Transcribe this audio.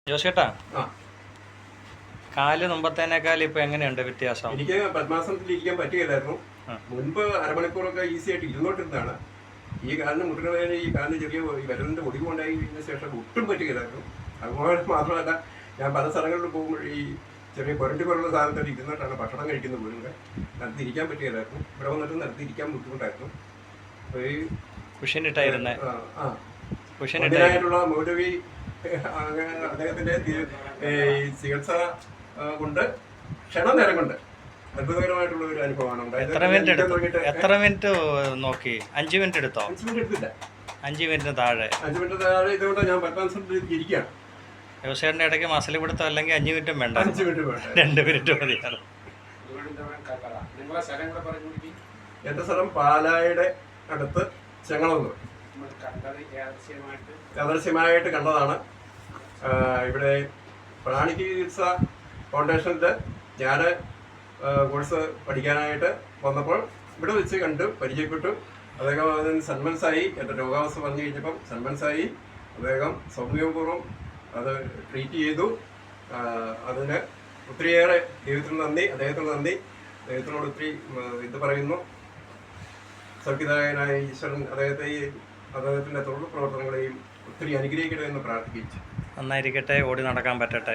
ജോസേട്ടാ, ആ, കാല് മുമ്പത്തേനേക്കാൾ ഇപ്പൊ എങ്ങനെയുണ്ട് വ്യത്യാസം? എനിക്ക് പത്മാസനത്തിൽ ഇരിക്കാൻ പറ്റുകയില്ലായിരുന്നു. ആ. മുൻപ് അരമണിക്കൂറൊക്കെ ഈസി ആയിട്ട് ഇരുന്നോണ്ടിരുന്നതാണ്. ഈ കാലിന് മുട്ടിന് വേദന, ഈ കാലിന് ചെറിയ ഈ വിരലിന്റെ ഒടിവ് ഉണ്ടായി കഴിഞ്ഞ ശേഷം ഒട്ടും പറ്റുകയില്ലായിരുന്നു. അതുപോലെ മാത്രമല്ല, ഞാൻ പല സ്ഥലങ്ങളിലും പോകുമ്പോൾ ഈ ചെറിയ പുരണ്ടി പോലുള്ള സാധനത്തിൽ ഇരുന്നിട്ടാണ് ഭക്ഷണം കഴിക്കുന്നത് പോലും. നിലത്ത് ഇരിക്കാൻ പറ്റുകയില്ലായിരുന്നു. ഇവിടെ വന്നിട്ട് നിലത്ത് ഇരിക്കാൻ ബുദ്ധിമുട്ടായിരുന്നു. അപ്പോൾ ഈ കുഷ്യനിട്ടായിരുന്നേ കുഷ്യനായിട്ടുള്ള മൗലവി അദ്ദേഹത്തിന്റെ ചികിത്സ കൊണ്ട് ക്ഷണനേരം കൊണ്ട് അത്ഭുതകരമായിട്ടുള്ള ഒരു അനുഭവമാണ് ഉണ്ടായത്. എത്ര മിനിറ്റ് നോക്കി? 5 മിനിറ്റ് എടുത്തോ? 5 മിനിറ്റ് എടുത്തില്ല. 5 മിനിറ്റിന് താഴെ. 5 മിനിറ്റ് താഴെ ഇതുകൊണ്ട് ഞാൻ പത്മാസനത്തിൽ ഇരിക്കുകയാണ്. ജോസേട്ടൻ്റെ ഇടയ്ക്ക് മസിൽ പിടുത്തം അല്ലെങ്കിൽ 5 മിനിറ്റും വേണ്ട, 5 മിനിറ്റ് വേണ്ട, 2 മിനിറ്റ് മതിയാണ്. എന്റെ സ്ഥലം പാലായുടെ അടുത്ത് ചെങ്ങളൂർ. യാദൃശ്യമായിട്ട് കണ്ടതാണ്. ഇവിടെ പ്രാണി ചികിത്സ ഫൗണ്ടേഷനിൽ ഞാൻ കോഴ്സ് പഠിക്കാനായിട്ട് വന്നപ്പോൾ ഇവിടെ വെച്ച് കണ്ടു, പരിചയപ്പെട്ടു. അദ്ദേഹം അതിന് സന്മനസ്സായി. എൻ്റെ രോഗാവസ്ഥ പറഞ്ഞു കഴിഞ്ഞപ്പം സന്മനസ്സായി. അദ്ദേഹം സൗമ്യപൂർവ്വം അത് ട്രീറ്റ് ചെയ്തു. അതിന് ഒത്തിരിയേറെ ദൈവത്തിന് നന്ദി, അദ്ദേഹത്തിനോട് ഒത്തിരി ഇത് പറയുന്നു. സൗഖ്യദായകനായ ഈശ്വരൻ അദ്ദേഹത്തിൻ്റെ തൊഴിൽ പ്രവർത്തനങ്ങളെയും ഒത്തിരി അനുഗ്രഹിക്കട്ടെ എന്ന് പ്രാർത്ഥിച്ചു. നന്നായിരിക്കട്ടെ, ഓടി നടക്കാൻ പറ്റട്ടെ.